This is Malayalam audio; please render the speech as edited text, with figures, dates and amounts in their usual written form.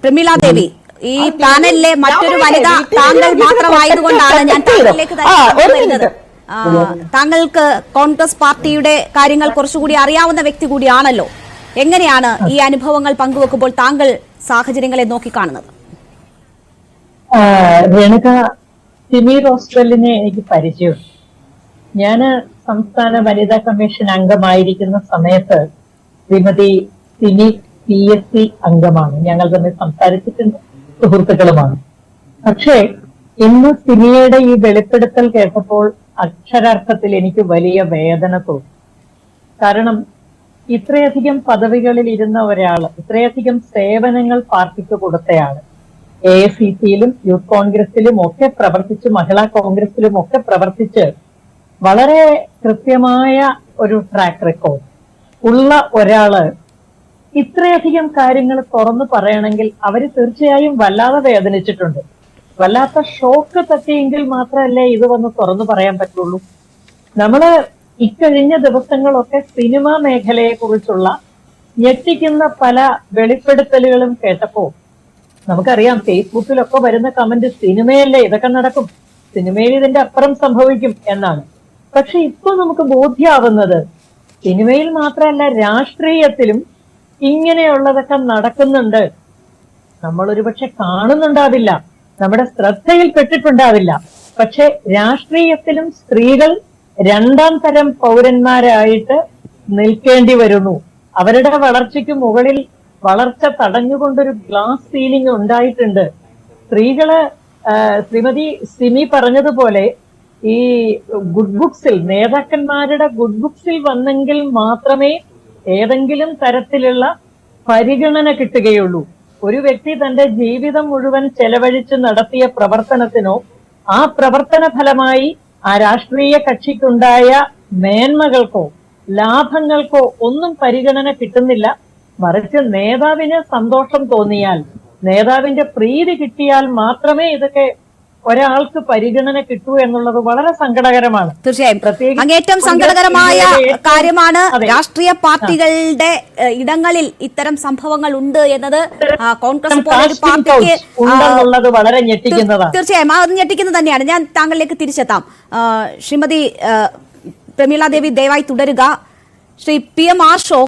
പ്രമീള ദേവി, ഈ പാനലിലെ മറ്റൊരു വനിത താങ്കൾ മാത്രമായതുകൊണ്ടാണ് ഞാൻ താങ്കളിലേക്ക് വരുന്നത്. താങ്കൾക്ക് കോൺഗ്രസ് പാർട്ടിയുടെ കാര്യങ്ങൾ കുറച്ചുകൂടി അറിയാവുന്ന വ്യക്തി കൂടിയാണല്ലോ. എങ്ങനെയാണ് ഈ അനുഭവങ്ങൾ പങ്കുവെക്കുമ്പോൾ താങ്കൾ സാഹചര്യങ്ങളെ നോക്കിക്കാണുന്നത്? രേണുക, സിമി റോസ്വെല്ലിനെ എനിക്ക് പരിചയമുണ്ട്. ഞാന് സംസ്ഥാന വനിതാ കമ്മീഷൻ അംഗമായിരിക്കുന്ന സമയത്ത് ശ്രീമതി സിമി PSC അംഗമാണ്. ഞങ്ങൾ തമ്മിൽ സംസാരിച്ചിട്ടുണ്ട്, സുഹൃത്തുക്കളുമാണ്. പക്ഷേ ഇന്ന് സിമിയുടെ ഈ വെളിപ്പെടുത്തൽ കേട്ടപ്പോൾ അക്ഷരാർത്ഥത്തിൽ എനിക്ക് വലിയ വേദന തോന്നി. കാരണം ഇത്രയധികം പദവികളിൽ ഇരുന്ന ഒരാള്, ഇത്രയധികം സേവനങ്ങൾ പാർട്ടിക്ക് കൊടുത്തയാള്, AICCയിലും യൂത്ത് കോൺഗ്രസിലും ഒക്കെ പ്രവർത്തിച്ച്, മഹിളാ കോൺഗ്രസിലും ഒക്കെ പ്രവർത്തിച്ച് വളരെ കൃത്യമായ ഒരു ട്രാക്ക് റെക്കോർഡ് ഉള്ള ഒരാള് ഇത്രയധികം കാര്യങ്ങൾ തുറന്നു പറയണമെങ്കിൽ അവര് തീർച്ചയായും വല്ലാതെ വേദനിച്ചിട്ടുണ്ട്. വല്ലാത്ത ഷോക്ക് തട്ടിയെങ്കിൽ മാത്രമല്ലേ ഇത് വന്ന് തുറന്നു പറയാൻ പറ്റുള്ളൂ. നമ്മള് ഇക്കഴിഞ്ഞ ദിവസങ്ങളൊക്കെ സിനിമാ മേഖലയെ കുറിച്ചുള്ള ഞെട്ടിക്കുന്ന പല വെളിപ്പെടുത്തലുകളും കേട്ടപ്പോ നമുക്കറിയാം, ഫേസ്ബുക്കിലൊക്കെ വരുന്ന കമന്റ് സിനിമയല്ലേ, ഇതൊക്കെ നടക്കും, സിനിമയിൽ ഇതിന്റെ അപ്പുറം സംഭവിക്കും എന്നാണ്. പക്ഷെ ഇപ്പൊ നമുക്ക് ബോധ്യമാവുന്നത് സിനിമയിൽ മാത്രമല്ല, രാഷ്ട്രീയത്തിലും ഇങ്ങനെയുള്ളതൊക്കെ നടക്കുന്നുണ്ട്. നമ്മൾ ഒരുപക്ഷെ കാണുന്നുണ്ടാവില്ല, നമ്മുടെ ശ്രദ്ധയിൽപ്പെട്ടിട്ടുണ്ടാവില്ല. പക്ഷെ രാഷ്ട്രീയത്തിലും സ്ത്രീകൾ രണ്ടാം തരം പൗരന്മാരായിട്ട് നിൽക്കേണ്ടി വരുന്നു. അവരുടെ വളർച്ചയ്ക്ക് മുകളിൽ വളർച്ച തടഞ്ഞുകൊണ്ടൊരു ഗ്ലാസ് സീലിംഗ് ഉണ്ടായിട്ടുണ്ട്. സ്ത്രീകള് ശ്രീമതി സിമി പറഞ്ഞതുപോലെ ഈ ഗുഡ് ബുക്സിൽ, നേതാക്കന്മാരുടെ ഗുഡ് ബുക്സിൽ വന്നെങ്കിൽ മാത്രമേ ഏതെങ്കിലും തരത്തിലുള്ള പരിഗണന കിട്ടുകയുള്ളൂ. ഒരു വ്യക്തി തന്റെ ജീവിതം മുഴുവൻ ചെലവഴിച്ച് നടത്തിയ പ്രവർത്തനത്തിനോ ആ പ്രവർത്തന ഫലമായി ആ രാഷ്ട്രീയ കക്ഷിക്കുണ്ടായ മേന്മകൾക്കോ ലാഭങ്ങൾക്കോ ഒന്നും പരിഗണന കിട്ടുന്നില്ല. മറിച്ച് നേതാവിന് സന്തോഷം തോന്നിയാൽ, നേതാവിന്റെ പ്രീതി കിട്ടിയാൽ മാത്രമേ ഇതൊക്കെ ഒരാൾക്ക് പരിഗണന കിട്ടൂ എന്നുള്ളത് വളരെ സങ്കടകരമാണ്. തീർച്ചയായും അങ്ങേറ്റം സങ്കടകരമായ കാര്യമാണ്. രാഷ്ട്രീയ പാർട്ടികളുടെ ഇടങ്ങളിൽ ഇത്തരം സംഭവങ്ങൾ ഉണ്ട് എന്നത് കോൺഗ്രസ് പോലൊരു പാർട്ടിക്ക് ഉണ്ടെന്നുള്ളത് വളരെ ഞെട്ടിക്കുന്നതാണ്. തീർച്ചയായും അത് ഞെട്ടിക്കുന്നത് തന്നെയാണ്. ഞാൻ താങ്കളിലേക്ക് തിരിച്ചെത്താം. ശ്രീമതി പ്രമീള ദേവി, ദയവായി തുടരുക. Shri PM R show